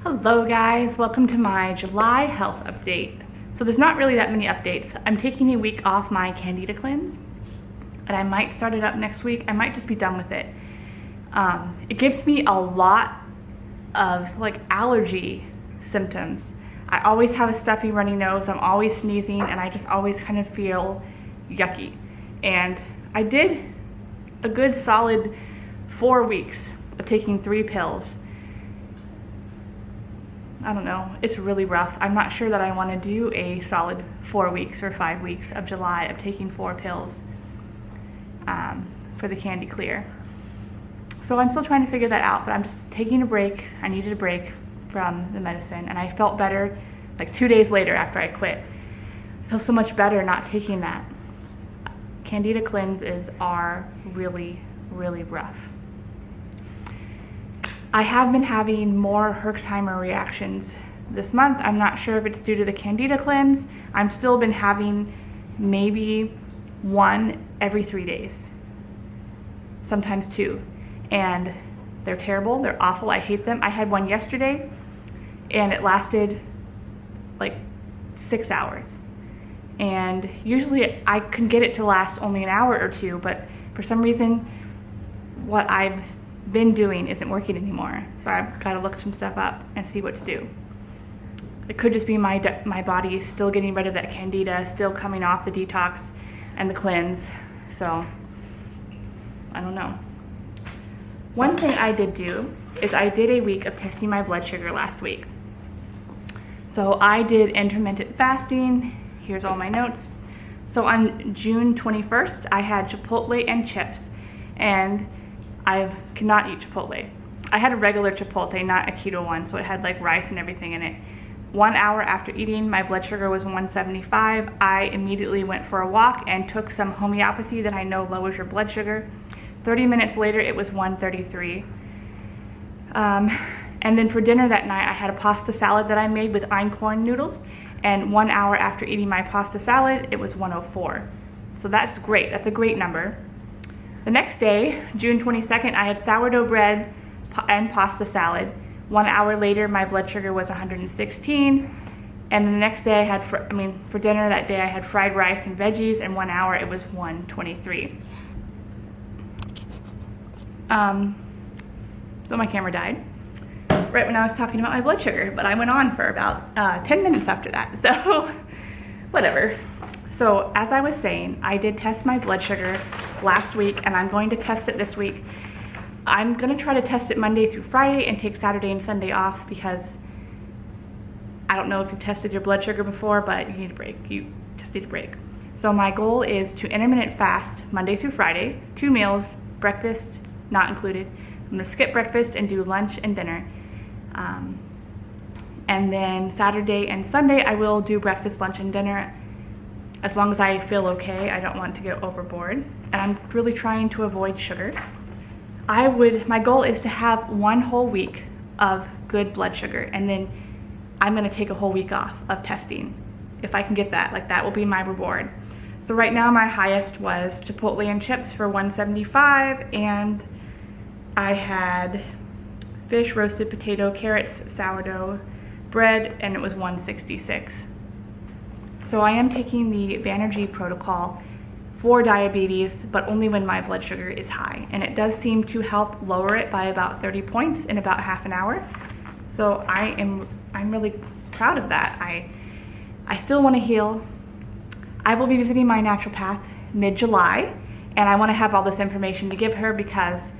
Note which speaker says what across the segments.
Speaker 1: Hello guys, welcome to my July health update. So there's not really that many updates. I'm taking a week off my Candida cleanse and I might start it up next week. I might just be done with it. It gives me a lot of allergy symptoms. I always have a stuffy runny nose, I'm always sneezing, and I just always kind of feel yucky. And I did a good solid 4 weeks of taking 3 pills. I don't know, it's really rough. I'm not sure that I want to do a solid 4 weeks or 5 weeks of July of taking 4 pills for the Candy Clear. So I'm still trying to figure that out, but I'm just taking a break. I needed a break from the medicine, and I felt better like 2 days later after I quit. I feel so much better not taking that. Candida cleanses are really, really rough. I have been having more Herxheimer reactions this month. I'm not sure if it's due to the Candida cleanse. I'm still been having maybe 1 every 3 days, sometimes 2. And they're terrible, they're awful, I hate them. I had one yesterday and it lasted like 6 hours. And usually I can get it to last only an hour or 2, but for some reason what I've been doing isn't working anymore. So I've got to look some stuff up and see what to do. It could just be my body still getting rid of that Candida, still coming off the detox and the cleanse. So I don't know. One thing I did do is I did a week of testing my blood sugar last week. So I did intermittent fasting. Here's all my notes. So on June 21st, I had Chipotle and chips, and I cannot eat Chipotle. I had a regular Chipotle, not a keto one, so it had like rice and everything in it. 1 hour after eating, my blood sugar was 175. I immediately went for a walk and took some homeopathy that I know lowers your blood sugar. 30 minutes later, it was 133. And then for dinner that night, I had a pasta salad that I made with einkorn noodles, and 1 hour after eating my pasta salad, it was 104. So that's great, that's a great number. The next day, June 22nd, I had sourdough bread and pasta salad. 1 hour later, my blood sugar was 116. And the next day, for dinner that day, I had fried rice and veggies, and 1 hour, it was 123. So my camera died right when I was talking about my blood sugar, but I went on for about 10 minutes after that, so whatever. So as I was saying, I did test my blood sugar last week, and I'm going to test it this week. I'm going to try to test it Monday through Friday and take Saturday and Sunday off, because I don't know if you've tested your blood sugar before, but you need a break. You just need a break. So my goal is to intermittent fast Monday through Friday, 2 meals, breakfast not included. I'm going to skip breakfast and do lunch and dinner. And then Saturday and Sunday I will do breakfast, lunch, and dinner, as long as I feel okay. I don't want to get overboard, and I'm really trying to avoid sugar. My goal is to have 1 whole week of good blood sugar, and then I'm going to take a whole week off of testing. If I can get that, that will be my reward. So right now my highest was Chipotle and chips for 175, and I had fish, roasted potato, carrots, sourdough bread, and it was 166. So I am taking the Banerjee protocol for diabetes, but only when my blood sugar is high, and it does seem to help lower it by about 30 points in about half an hour. So I'm really proud of that. I still want to heal. I will be visiting my naturopath mid-July, and I want to have all this information to give her, because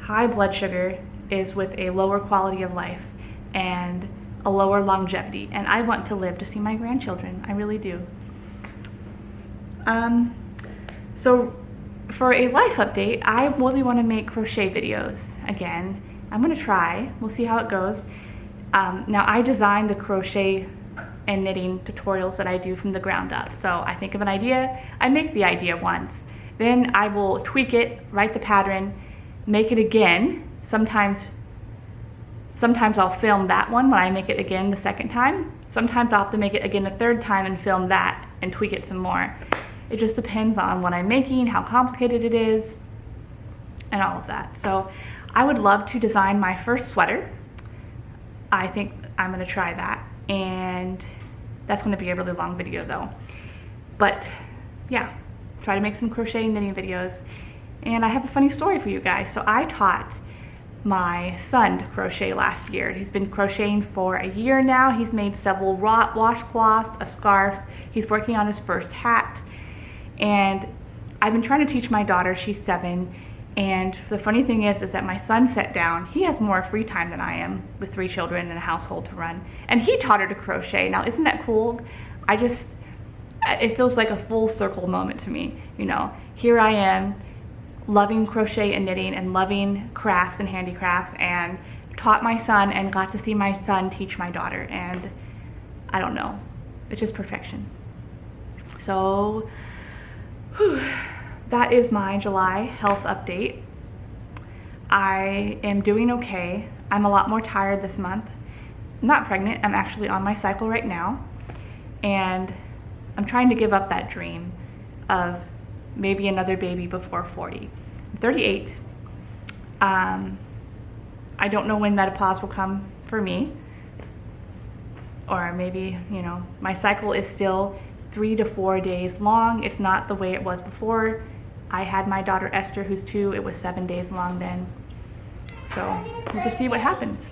Speaker 1: high blood sugar is with a lower quality of life and a lower longevity, and I want to live to see my grandchildren. I really do. So for a life update, I really want to make crochet videos again. I'm going to try. We'll see how it goes. Now I designed the crochet and knitting tutorials that I do from the ground up. So I think of an idea, I make the idea once, then I will tweak it, write the pattern, make it again. Sometimes I'll film that one when I make it again the second time. Sometimes I'll have to make it again the third time and film that and tweak it some more. It just depends on what I'm making, how complicated it is, and all of that. So I would love to design my first sweater. I think I'm gonna try that, and that's gonna be a really long video though. But yeah, try to make some crochet and knitting videos. And I have a funny story for you guys. So I taught my son to crochet last year. He's been crocheting for a year now. He's made several washcloths, a scarf. He's working on his first hat. And I've been trying to teach my daughter, she's 7. And the funny thing is that my son sat down. He has more free time than I am with 3 children and a household to run. And he taught her to crochet. Now, isn't that cool? It feels like a full circle moment to me. You know, here I am loving crochet and knitting and loving crafts and handicrafts, and taught my son and got to see my son teach my daughter. And I don't know, it's just perfection. So whew, that is my July health update. I am doing okay. I'm a lot more tired this month. I'm not pregnant, I'm actually on my cycle right now. And I'm trying to give up that dream of maybe another baby before 40. I'm 38. I don't know when menopause will come for me. Or maybe, you know, my cycle is still 3 to 4 days long. It's not the way it was before. I had my daughter Esther, who's 2. It was 7 days long then. So we'll just see what happens.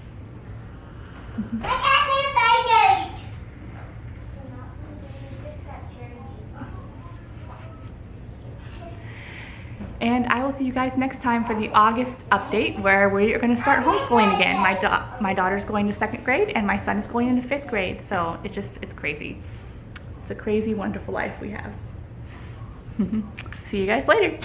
Speaker 1: And I will see you guys next time for the August update, where we are going to start homeschooling again. My daughter's going to 2nd grade and my son is going into 5th grade. So it's crazy. It's a crazy, wonderful life we have. See you guys later.